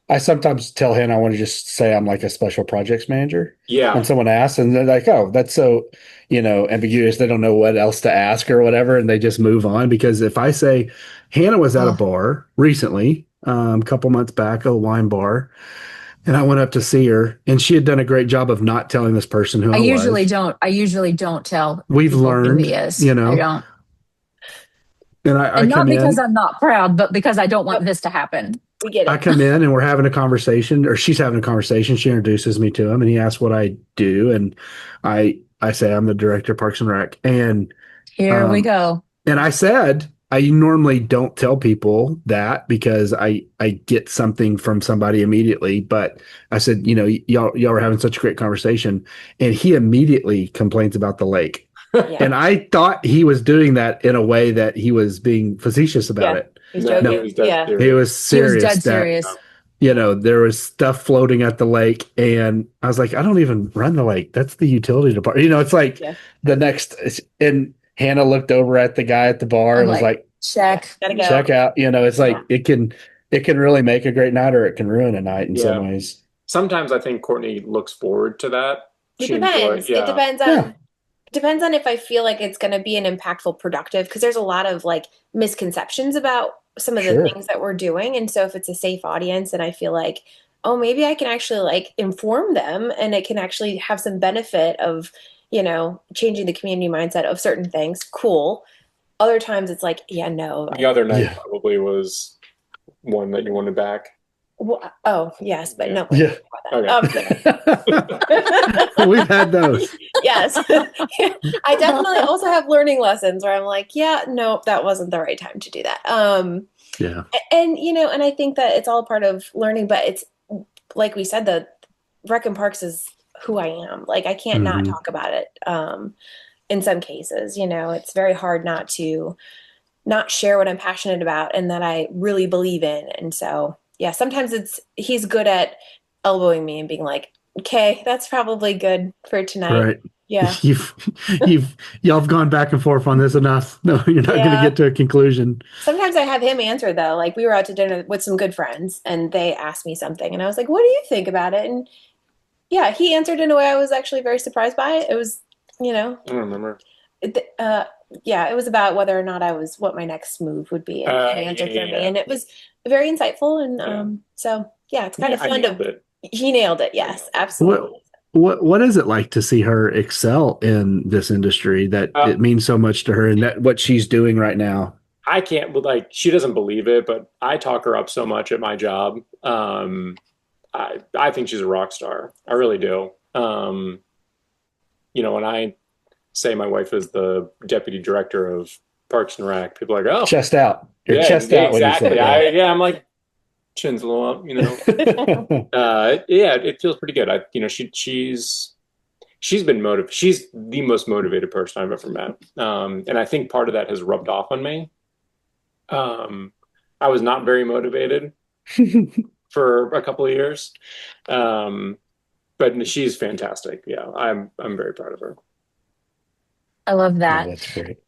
I sometimes tell Hannah I want to just say I'm like a special projects manager. Yeah. When someone asks and they're like, "Oh, that's so, ambiguous. They don't know what else to ask or whatever." And they just move on. Because if I say Hannah was at a bar recently, a couple months back, a wine bar, and I went up to see her and she had done a great job of not telling this person who I was. I usually don't tell. We've learned, who he is. I don't. And I not come because in, I'm not proud, but because I don't want this to happen. We get it. I come in and we're having a conversation, or she's having a conversation. She introduces me to him and he asks what I do. And I say, I'm the director of Parks and Rec. And here we go. And I said, I normally don't tell people that because I get something from somebody immediately. But I said, y'all were having such a great conversation. And he immediately complains about the lake. Yeah. And I thought he was doing that in a way that he was being facetious about it. He's joking. No, he was serious. He was dead serious. There was stuff floating at the lake, and I was like, I don't even run the lake. That's the utility department. It's like the next. And Hannah looked over at the guy at the bar and was like, check out. It's like it can really make a great night, or it can ruin a night in some ways. Sometimes I think Cortney looks forward to that. It depends. It depends on. Depends on if I feel like it's going to be an impactful, productive, because there's a lot of like misconceptions about some of the things that we're doing. And so if it's a safe audience and I feel like, oh, maybe I can actually like inform them and it can actually have some benefit of, changing the community mindset of certain things. Cool. Other times it's like, no. The other night probably was one that you wanted back. Well, oh yes, but no. Yeah. Okay. We've had those. Yes. I definitely also have learning lessons where I'm like, nope, that wasn't the right time to do that. And and I think that it's all part of learning, but it's like we said, the Rec and Parks is who I am. Like I can't not talk about it. In some cases, it's very hard not to not share what I'm passionate about and that I really believe in. And so sometimes he's good at elbowing me and being like, Okay, that's probably good for tonight. Right. Yeah. Y'all have gone back and forth on this enough. No, you're not going to Yeah. get to a conclusion. Sometimes I have him answer though. Like we were out to dinner with some good friends and they asked me something and I was like, "What do you think about it?" And yeah, he answered in a way I was actually very surprised by it. It was, I don't remember. yeah, it was about whether or not what my next move would be, and he answered for me, Yeah. and it was very insightful. And Yeah. so yeah, it's kind Yeah, of I fun nailed to. it. He nailed it. Yes, absolutely. What is it like to see her excel in this industry that it means so much to her and that what she's doing right now? I can't, like, she doesn't believe it, but I talk her up so much at my job. I think she's a rock star. I really do. When I say my wife is the deputy director of Parks and Rec, people are like, "Oh, Chest out. You're yeah, chest out exactly." when you say it. I'm like, chin's a little up, yeah, it feels pretty good. She's been motivated. She's the most motivated person I've ever met, and I think part of that has rubbed off on me. I was not very motivated for a couple of years, but she's fantastic. Yeah, I'm very proud of her. I love that. Oh, that's great.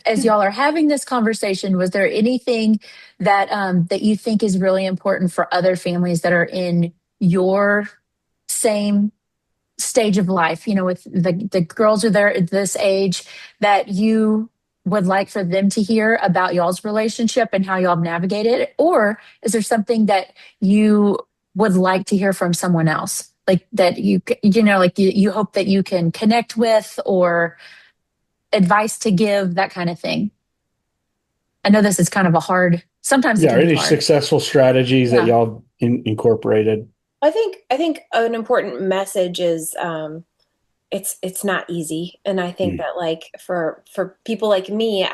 As y'all are having this conversation, was there anything that that you think is really important for other families that are in your same stage of life? With the girls are there at this age that you would like for them to hear about y'all's relationship and how y'all navigate it, or is there something that you would like to hear from someone else? Like that you hope that you can connect with, or advice to give, that kind of thing. I know this is kind of sometimes it can be any hard. successful strategies that y'all incorporated? I think an important message is it's not easy, and I think that like for people like me,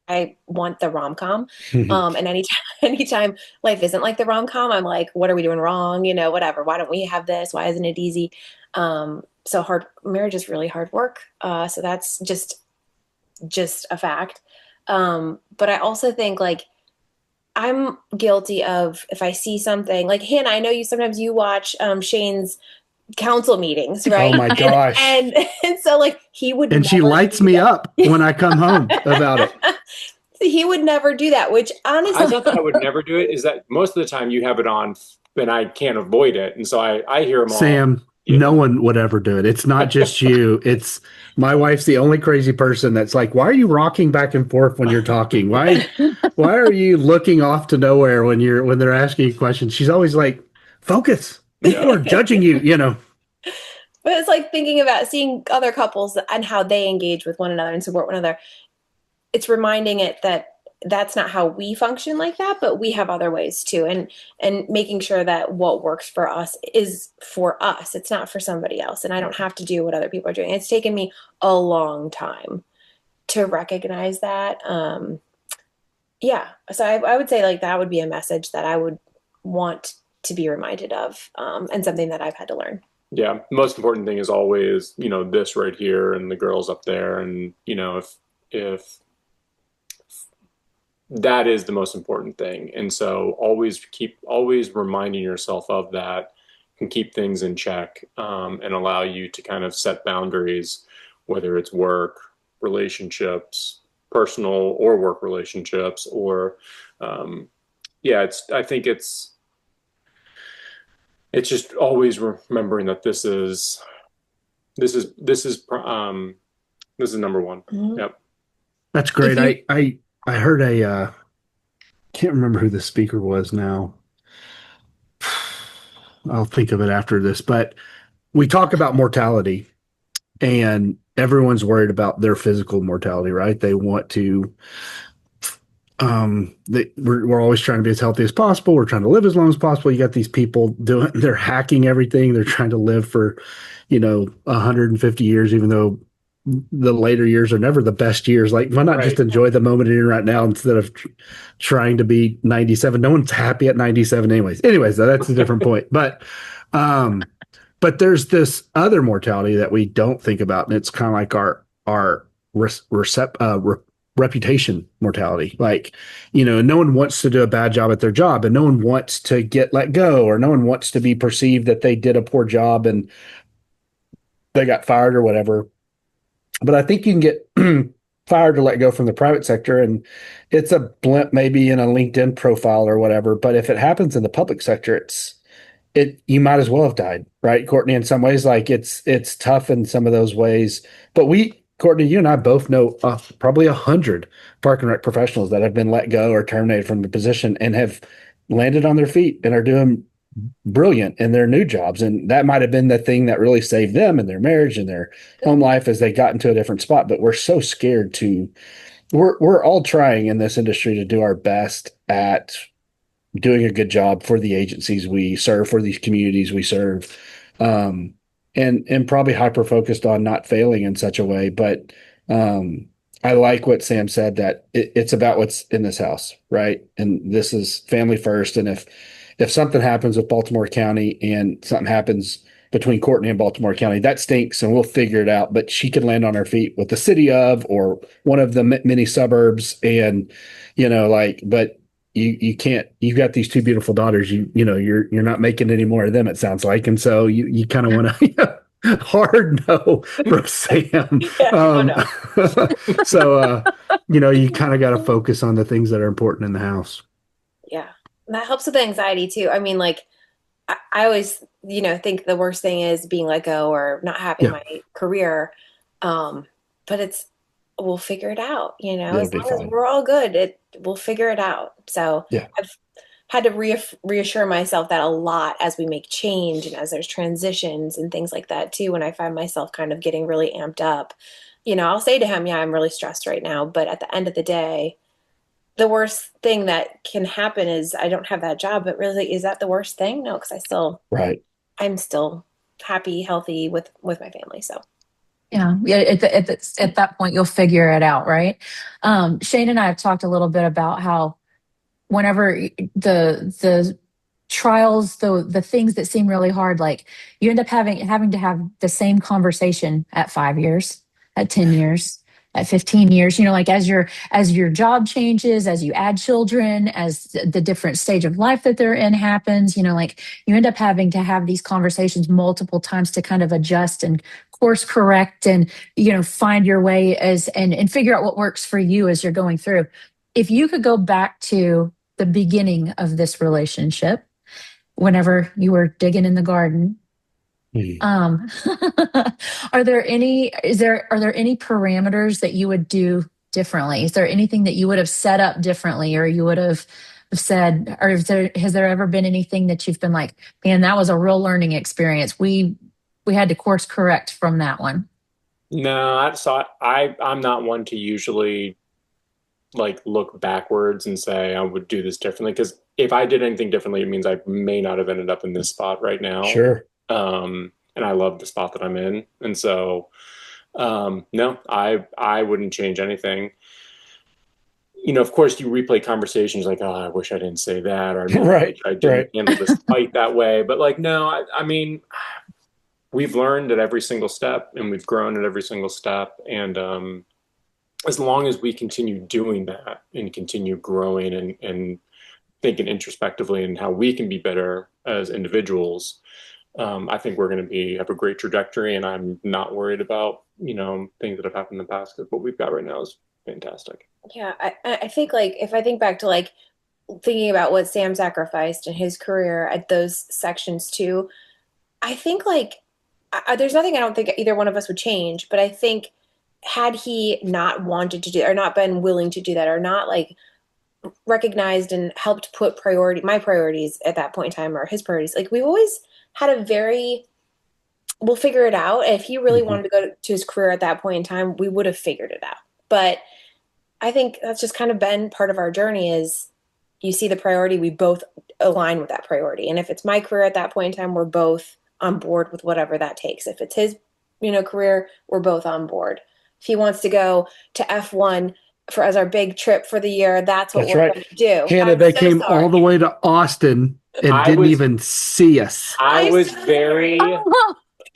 I want the rom-com. And anytime life isn't like the rom-com, I'm like, what are we doing wrong? Whatever. Why don't we have this? Why isn't it easy? So marriage is really hard work. So that's just a fact. But I also think like I'm guilty of, if I see something like Hannah, I know sometimes you watch Shane's council meetings, right? Oh my gosh. And so like he would And she lights me up when I come home about it. He would never do that, which honestly, I thought that I would never do it. Is that most of the time you have it on and I can't avoid it. And so I hear them all. Sam, no one would ever do it. It's not just you. It's my wife's the only crazy person that's like, why are you rocking back and forth when you're talking? Why are you looking off to nowhere when they're asking you questions? She's always like, focus. People are judging you, But it's like thinking about seeing other couples and how they engage with one another and support one another. It's reminding it that that's not how we function like that, but we have other ways too. And making sure that what works for us is for us. It's not for somebody else. And I don't have to do what other people are doing. It's taken me a long time to recognize that. Yeah. So I would say like that would be a message that I would want to be reminded of, and something that I've had to learn. Yeah. The most important thing is always, this right here and the girls up there. And, if that is the most important thing. And so always reminding yourself of that can keep things in check, and allow you to kind of set boundaries, whether it's work, relationships, personal or work relationships, or, I think it's just always remembering that this is number one. Mm-hmm. Yep. That's great. I heard can't remember who the speaker was now. I'll think of it after this, but we talk about mortality and everyone's worried about their physical mortality, right? They want to, we're always trying to be as healthy as possible. We're trying to live as long as possible. You got these people they're hacking everything. They're trying to live for, 150 years, even though the later years are never the best years. Like, why not just enjoy the moment you're in right now instead of trying to be 97? No one's happy at 97 anyways, that's a different point. But there's this other mortality that we don't think about. And it's kind of like our reputation mortality. Like, no one wants to do a bad job at their job, and no one wants to get let go, or no one wants to be perceived that they did a poor job and they got fired or whatever. But I think you can get fired or let go from the private sector, and it's a blimp maybe in a LinkedIn profile or whatever. But if it happens in the public sector, you might as well have died, right, Cortney? In some ways, like it's tough in some of those ways. But Cortney, you and I both know probably 100 park and rec professionals that have been let go or terminated from the position and have landed on their feet and are doing brilliant in their new jobs. And that might have been the thing that really saved them in their marriage and their home life as they got into a different spot. But we're so scared we're all trying in this industry to do our best at doing a good job for the agencies we serve, for these communities we serve. And probably hyper focused on not failing in such a way. But I like what Sam said, that it's about what's in this house, right? And this is family first. And if something happens with Baltimore County and something happens between Cortney and Baltimore County, that stinks, and we'll figure it out. But she could land on her feet with the city or one of the many suburbs, and but you can't. You've got these two beautiful daughters. You're not making any more of them, it sounds like, and so you kind of want to. Hard no from Sam. No. So you kind of got to focus on the things that are important in the house. Yeah. And that helps with the anxiety too. I mean, like I always, think the worst thing is being let go or not having my career. But we'll figure it out, as long as we're all good, we'll figure it out. So I've had to reassure myself that a lot as we make change and as there's transitions and things like that too. When I find myself kind of getting really amped up, I'll say to him, yeah, I'm really stressed right now. But at the end of the day, the worst thing that can happen is I don't have that job. But really, is that the worst thing? No, because I'm still happy, healthy with my family. So. Yeah. At that point, you'll figure it out, right? Shane and I have talked a little bit about how whenever the trials, the things that seem really hard, like you end up having to have the same conversation at 5 years, at 10 years, at 15 years, like as your job changes, as you add children, as the different stage of life that they're in happens, like you end up having to have these conversations multiple times to kind of adjust and course correct and, find your way and figure out what works for you as you're going through. If you could go back to the beginning of this relationship, whenever you were digging in the garden, are there any parameters that you would do differently? Is there anything that you would have set up differently, or you would have said, or has there ever been anything that you've been like, man, that was a real learning experience. We had to course correct from that one? No, I'm not one to usually like look backwards and say I would do this differently, because if I did anything differently, it means I may not have ended up in this spot right now. Sure. And I love the spot that I'm in. And so, no, I wouldn't change anything. Of course you replay conversations like, oh, I wish I didn't say that, or no, I didn't handle this fight that way. But like, no, I mean, we've learned at every single step and we've grown at every single step. And, as long as we continue doing that and continue growing and thinking introspectively and how we can be better as individuals, I think we're going to have a great trajectory, and I'm not worried about, things that have happened in the past, because what we've got right now is fantastic. Yeah. I think like, if I think back to like thinking about what Sam sacrificed in his career at those sections too, I think like there's nothing I don't think either one of us would change, but I think had he not wanted to do, or not been willing to do that, or not like recognized and helped put my priorities at that point in time, or his priorities, like we've always had we'll figure it out. And if he really wanted to go to his career at that point in time, we would have figured it out. But I think that's just kind of been part of our journey, is you see the priority, we both align with that priority. And if it's my career at that point in time, we're both on board with whatever that takes. If it's his, career, we're both on board. If he wants to go to F1 as our big trip for the year, that's what we're going to do. Hannah, they came all the way to Austin and didn't even see us. I was very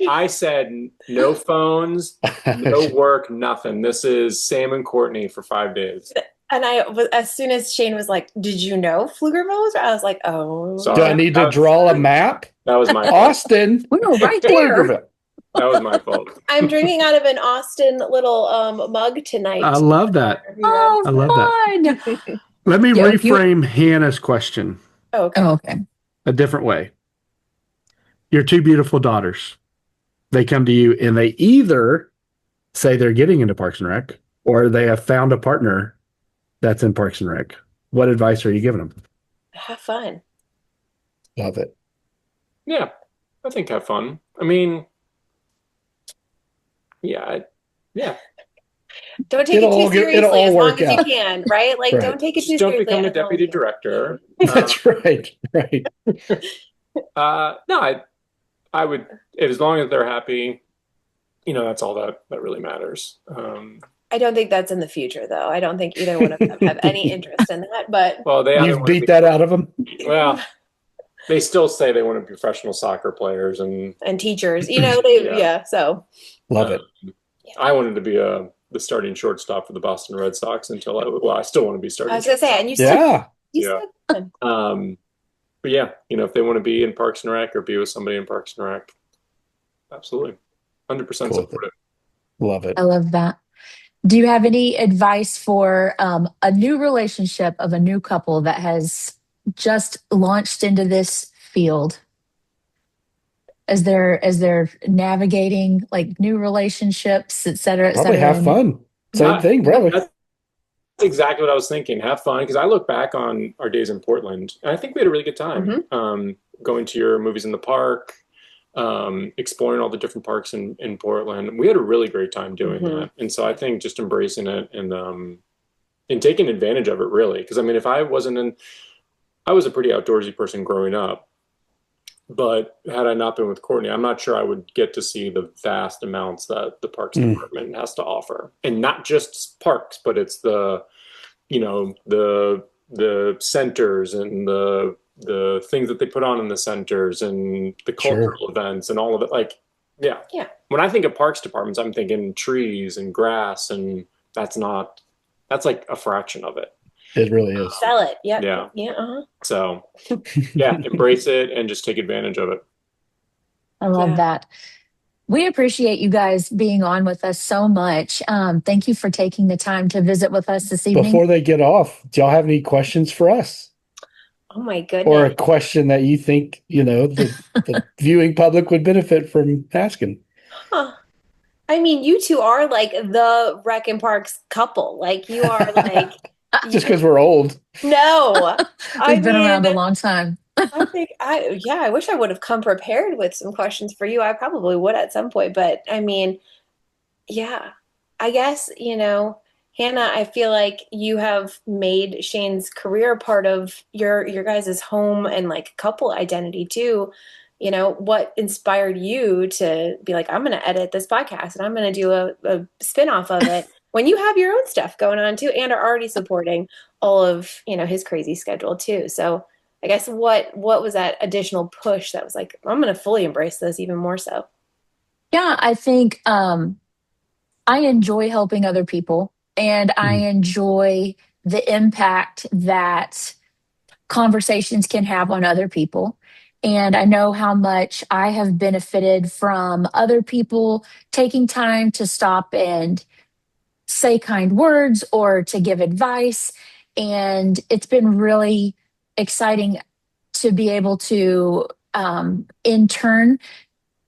I said no phones, no work, nothing. This is Sam and Courtney for 5 days. And as soon as Shane was like, "Did you know Pflugerville was?" I was like, "Oh." Sorry. Do I need to draw a map? That was my fault. Austin. We were right there. Pflugerville. That was my fault. I'm drinking out of an Austin little mug tonight. I love that. Oh, I love that. fun. Let me Yeah, if you- reframe Hannah's question Oh, okay. Oh, okay. a different way. Your two beautiful daughters, they come to you and they either say they're getting into Parks and Rec or they have found a partner that's in Parks and Rec. What advice are you giving them? Have fun. Love it. Yeah, I think have fun. I mean, yeah. Don't take it too seriously it'll all as long work as you out. can, right? Like, Right. don't take it too Just don't seriously. become a as long as deputy you can. director. That's right. Right. No, I would, as long as they're happy, that's all that really matters. I don't think that's in the future, though. I don't think either one of them have any interest in that. But Well, they either You've want to beat be- that out of them? Well, they still say they want to be professional soccer players, and teachers, they Yeah. yeah. So Love it. I wanted to be the starting shortstop for the Boston Red Sox until I still want to be starting. I was gonna say, and you still, Yeah. you Yeah. still But yeah, if they want to be in Parks and Rec or be with somebody in Parks and Rec, absolutely, 100% Cool. support it. Love it. I love that. Do you have any advice for a new relationship of a new couple that has just launched into this field? As they're navigating like new relationships, et cetera, et Probably cetera. have fun. Same Yeah. thing, probably. That's exactly what I was thinking. Have fun, because I look back on our days in Portland, and I think we had a really good time. Going to your movies in the park, exploring all the different parks in Portland. We had a really great time doing that, and so I think just embracing it and taking advantage of it, really. Because I mean, if I wasn't I was a pretty outdoorsy person growing up. But had I not been with Courtney, I'm not sure I would get to see the vast amounts that the Parks Department has to offer, and not just parks, but it's the centers and the things that they put on in the centers and the cultural events and all of it. Like, yeah. When I think of Parks Departments, I'm thinking trees and grass, and that's like a fraction of it. It really is. sell it. Yeah. Yeah. Yeah. So, yeah, embrace it and just take advantage of it. I love that. We appreciate you guys being on with us so much. Thank you for taking the time to visit with us this evening. Before they get off, do y'all have any questions for us? Oh my goodness. Or a question that you think, the viewing public would benefit from asking? Huh. I mean, you two are like the Rec and Parks couple. Like, you are like. Just because we're old. No. We've been around a long time. I wish I would have come prepared with some questions for you. I probably would at some point, but I mean, yeah, I guess, Hannah, I feel like you have made Shane's career part of your guys' home and like couple identity too. What inspired you to be like, I'm going to edit this podcast and I'm going to do a spin-off of it when you have your own stuff going on too, and are already supporting all of, his crazy schedule too. So I guess what was that additional push that was like, I'm going to fully embrace this even more so? Yeah, I think I enjoy helping other people, and I enjoy the impact that conversations can have on other people. And I know how much I have benefited from other people taking time to stop and say kind words or to give advice. And it's been really exciting to be able to, in turn,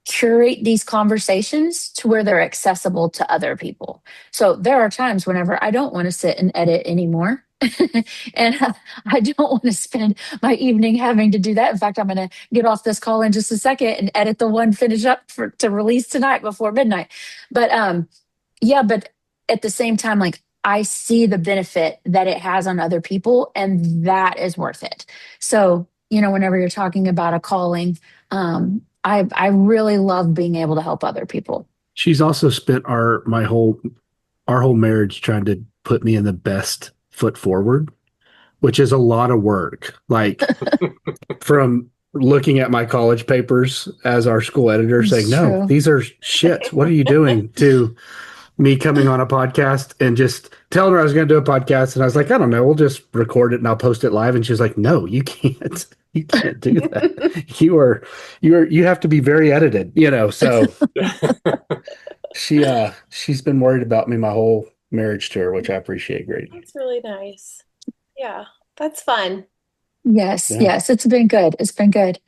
curate these conversations to where they're accessible to other people. So there are times whenever I don't want to sit and edit anymore. And I don't want to spend my evening having to do that. In fact, I'm going to get off this call in just a second and edit the one finish up to release tonight before midnight. But but at the same time, like, I see the benefit that it has on other people, and that is worth it. So, whenever you're talking about a calling, I really love being able to help other people. She's also spent our whole marriage trying to put me in the best foot forward, which is a lot of work. Like from looking at my college papers as our school editor It's saying, no, true. these are shit. What are you doing? To me coming on a podcast and just telling her I was going to do a podcast. And I was like, I don't know, we'll just record it and I'll post it live. And she was like, no, you can't. You can't do that. You have to be very edited, so she's been worried about me my whole marriage tour, which I appreciate greatly. That's really nice. Yeah, that's fun. Yes, Yeah. yes, it's been good. It's been good.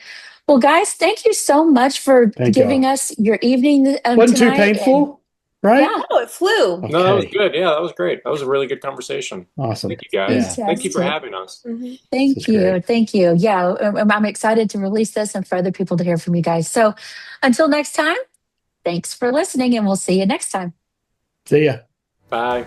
Well, guys, thank you so much for Thank giving y'all. us your evening Wasn't too tonight. painful, right? Yeah. Oh, it flew. Okay. No, that was good. Yeah, that was great. That was a really good conversation. Awesome. Thank you, guys. Yeah. Thank you for Fantastic. having us. Mhm. Thank This is you. great. Thank you. Yeah, I'm excited to release this and for other people to hear from you guys. So until next time, thanks for listening and we'll see you next time. See ya. Bye.